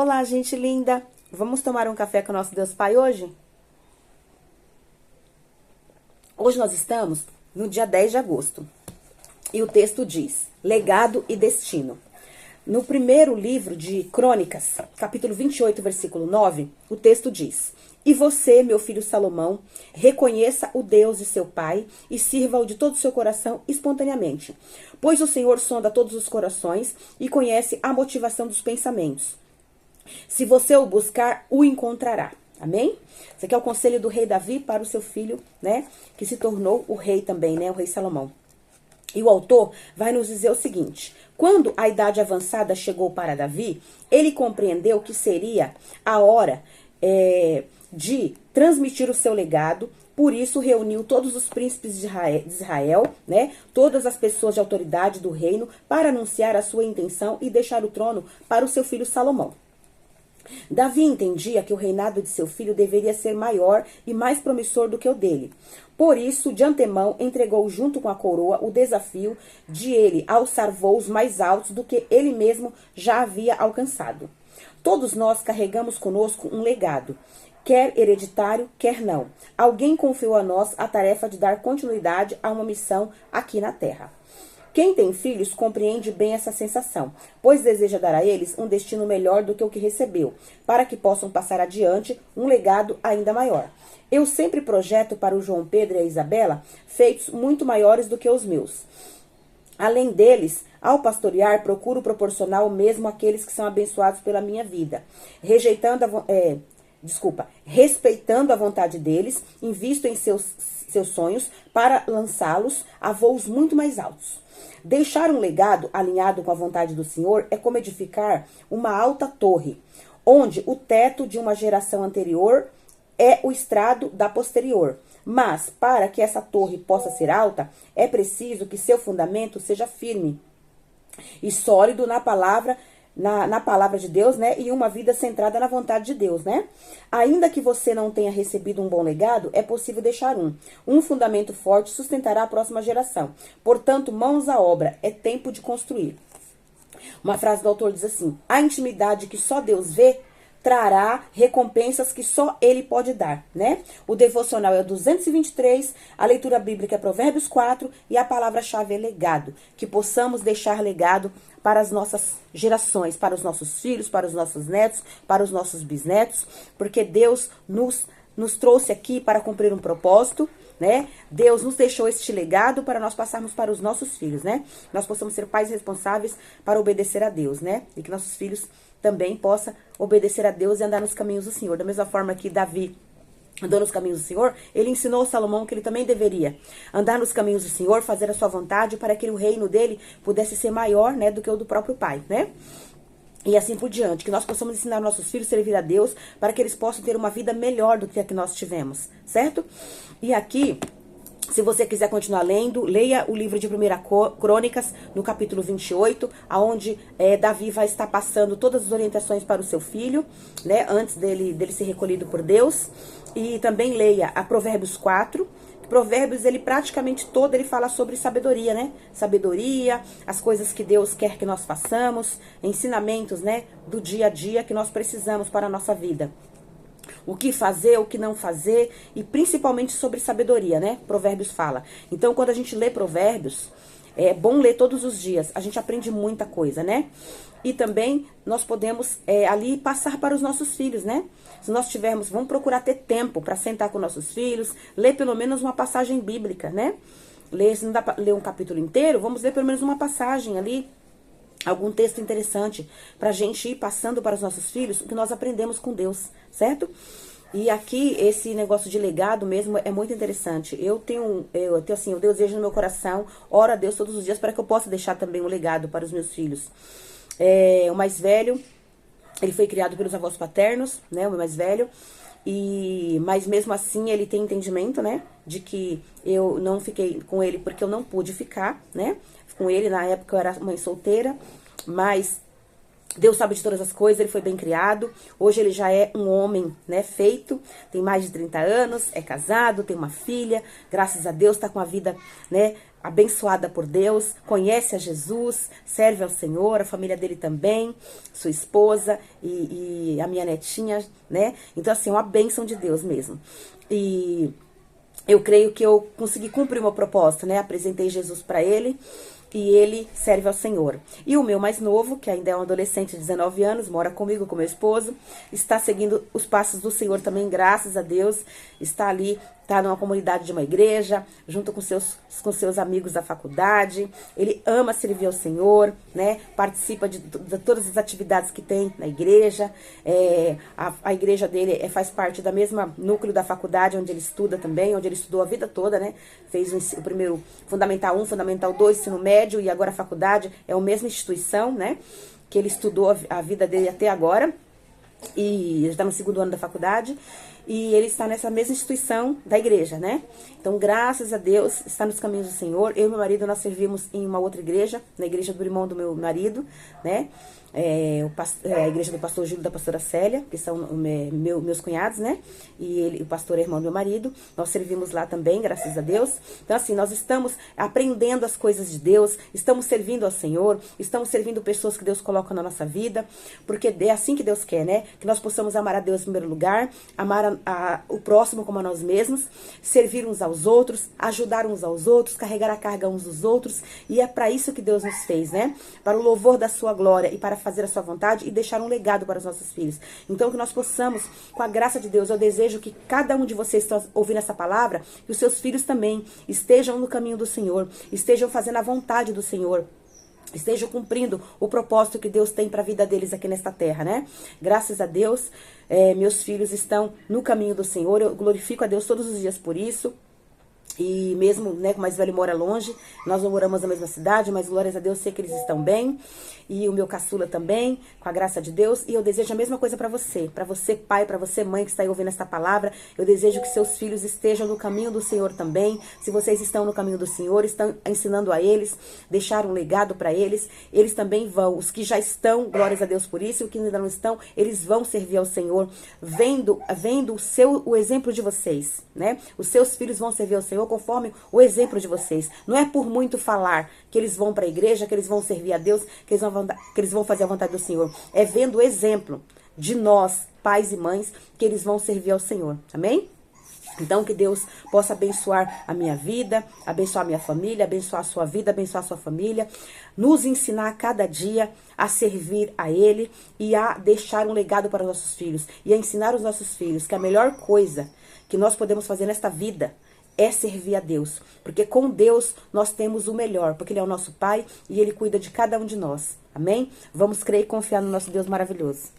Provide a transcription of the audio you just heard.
Olá, gente linda! Vamos tomar um café com o nosso Deus Pai hoje? Hoje nós estamos no dia 10 de agosto. E o texto diz: Legado e Destino. No primeiro livro de Crônicas, capítulo 28, versículo 9, o texto diz: E você, meu filho Salomão, reconheça o Deus de seu pai e sirva-o de todo o seu coração espontaneamente. Pois o Senhor sonda todos os corações e conhece a motivação dos pensamentos. Se você o buscar, o encontrará. Amém? Esse aqui é o conselho do rei Davi para o seu filho, né? Que se tornou o rei também, né? O rei Salomão. E o autor vai nos dizer o seguinte: quando a idade avançada chegou para Davi, ele compreendeu que seria a hora de transmitir o seu legado. Por isso reuniu todos os príncipes de Israel, né? Todas as pessoas de autoridade do reino para anunciar a sua intenção e deixar o trono para o seu filho Salomão. Davi entendia que o reinado de seu filho deveria ser maior e mais promissor do que o dele. Por isso, de antemão, entregou junto com a coroa o desafio de ele alçar voos mais altos do que ele mesmo já havia alcançado. Todos nós carregamos conosco um legado, quer hereditário, quer não. Alguém confiou a nós a tarefa de dar continuidade a uma missão aqui na Terra. Quem tem filhos compreende bem essa sensação, pois deseja dar a eles um destino melhor do que o que recebeu, para que possam passar adiante um legado ainda maior. Eu sempre projeto para o João Pedro e a Isabela feitos muito maiores do que os meus. Além deles, ao pastorear, procuro proporcionar o mesmo àqueles que são abençoados pela minha vida. Respeitando a vontade deles, invisto em seus sonhos para lançá-los a voos muito mais altos. Deixar um legado alinhado com a vontade do Senhor é como edificar uma alta torre, onde o teto de uma geração anterior é o estrado da posterior. Mas, para que essa torre possa ser alta, é preciso que seu fundamento seja firme e sólido na palavra de Deus, né? E uma vida centrada na vontade de Deus, né? Ainda que você não tenha recebido um bom legado, é possível deixar um. Um fundamento forte sustentará a próxima geração. Portanto, mãos à obra, é tempo de construir. Uma frase do autor diz assim: a intimidade que só Deus vê trará recompensas que só Ele pode dar, né? O devocional é o 223, a leitura bíblica é Provérbios 4 e a palavra-chave é legado. Que possamos deixar legado para as nossas gerações, para os nossos filhos, para os nossos netos, para os nossos bisnetos, porque Deus nos trouxe aqui para cumprir um propósito, né? Deus nos deixou este legado para nós passarmos para os nossos filhos, né? Nós possamos ser pais responsáveis para obedecer a Deus, né? E que nossos filhos também possam obedecer a Deus e andar nos caminhos do Senhor. Da mesma forma que Davi andou nos caminhos do Senhor, ele ensinou a Salomão que ele também deveria andar nos caminhos do Senhor, fazer a sua vontade, para que o reino dele pudesse ser maior, né, do que o do próprio pai, né? E assim por diante, que nós possamos ensinar nossos filhos a servir a Deus, para que eles possam ter uma vida melhor do que a que nós tivemos, certo? E aqui, se você quiser continuar lendo, leia o livro de 1 Crônicas, no capítulo 28, onde Davi vai estar passando todas as orientações para o seu filho, né, antes dele ser recolhido por Deus. E também leia a Provérbios 4. Provérbios, ele praticamente todo, ele fala sobre sabedoria, né? Sabedoria, as coisas que Deus quer que nós façamos, ensinamentos, né, do dia a dia que nós precisamos para a nossa vida. O que fazer, o que não fazer, e principalmente sobre sabedoria, né? Provérbios fala. Então, quando a gente lê Provérbios, é bom ler todos os dias. A gente aprende muita coisa, né? E também nós podemos ali passar para os nossos filhos, né? Se nós tivermos, vamos procurar ter tempo para sentar com nossos filhos, ler pelo menos uma passagem bíblica, né? Se não dá para ler um capítulo inteiro, vamos ler pelo menos uma passagem ali, algum texto interessante, pra gente ir passando para os nossos filhos o que nós aprendemos com Deus, certo? E aqui, esse negócio de legado mesmo é muito interessante. Eu tenho assim, o desejo no meu coração, oro a Deus todos os dias para que eu possa deixar também um legado para os meus filhos. O mais velho, ele foi criado pelos avós paternos, né, o mais velho, mas mesmo assim ele tem entendimento, né, de que eu não fiquei com ele porque eu não pude ficar, né, com ele. Na época eu era mãe solteira, mas Deus sabe de todas as coisas, ele foi bem criado. Hoje ele já é um homem, né, feito, tem mais de 30 anos, é casado, tem uma filha, graças a Deus tá com a vida, né, abençoada por Deus, conhece a Jesus, serve ao Senhor, a família dele também, sua esposa e a minha netinha, né? Então, assim, uma bênção de Deus mesmo. E eu creio que eu consegui cumprir o meu propósito, né? Apresentei Jesus para ele e ele serve ao Senhor. E o meu mais novo, que ainda é um adolescente de 19 anos, mora comigo, com meu esposo, está seguindo os passos do Senhor também, graças a Deus. Está ali, está numa comunidade de uma igreja, junto com seus amigos da faculdade. Ele ama servir ao Senhor, né? Participa de todas as atividades que tem na igreja. A igreja dele faz parte da mesma núcleo da faculdade, onde ele estuda também, onde ele estudou a vida toda, né? Fez o primeiro Fundamental 1, Fundamental 2, ensino médio, e agora a faculdade é a mesma instituição, né? Que ele estudou a vida dele até agora. E ele está no 2º ano da faculdade. E ele está nessa mesma instituição da igreja, né? Então, graças a Deus, está nos caminhos do Senhor. Eu e meu marido, nós servimos em uma outra igreja, na igreja do irmão do meu marido, né? A igreja do pastor Júlio e da pastora Célia, que são meus cunhados, né? E o pastor é irmão do meu marido. Nós servimos lá também, graças a Deus. Então, assim, nós estamos aprendendo as coisas de Deus, estamos servindo ao Senhor, estamos servindo pessoas que Deus coloca na nossa vida, porque é assim que Deus quer, né? Que nós possamos amar a Deus em primeiro lugar, amar o próximo como a nós mesmos, servir uns aos outros, ajudar uns aos outros, carregar a carga uns dos outros. E é para isso que Deus nos fez, né? Para o louvor da sua glória e para fazer a sua vontade e deixar um legado para os nossos filhos. Então, que nós possamos, com a graça de Deus, eu desejo que cada um de vocês que está ouvindo essa palavra, que os seus filhos também estejam no caminho do Senhor, estejam fazendo a vontade do Senhor, estejam cumprindo o propósito que Deus tem para a vida deles aqui nesta terra, né? Graças a Deus, meus filhos estão no caminho do Senhor. Eu glorifico a Deus todos os dias por isso. E mesmo, né, que o mais velho mora longe, nós não moramos na mesma cidade, mas glórias a Deus, sei que eles estão bem. E o meu caçula também, com a graça de Deus. E eu desejo a mesma coisa para você pai, para você mãe que está aí ouvindo esta palavra. Eu desejo que seus filhos estejam no caminho do Senhor também. Se vocês estão no caminho do Senhor, estão ensinando a eles, deixar um legado para eles, eles também vão. Os que já estão, glórias a Deus por isso, e os que ainda não estão, eles vão servir ao Senhor, vendo o exemplo de vocês, né? Os seus filhos vão servir ao Senhor conforme o exemplo de vocês. Não é por muito falar que eles vão para a igreja, que eles vão servir a Deus, que eles vão fazer a vontade do Senhor. É vendo o exemplo de nós, pais e mães, que eles vão servir ao Senhor. Amém? Então, que Deus possa abençoar a minha vida, abençoar a minha família, abençoar a sua vida, abençoar a sua família, nos ensinar a cada dia a servir a Ele e a deixar um legado para os nossos filhos. E a ensinar os nossos filhos que a melhor coisa que nós podemos fazer nesta vida é servir a Deus. Porque com Deus nós temos o melhor, porque Ele é o nosso Pai e Ele cuida de cada um de nós. Amém? Vamos crer e confiar no nosso Deus maravilhoso.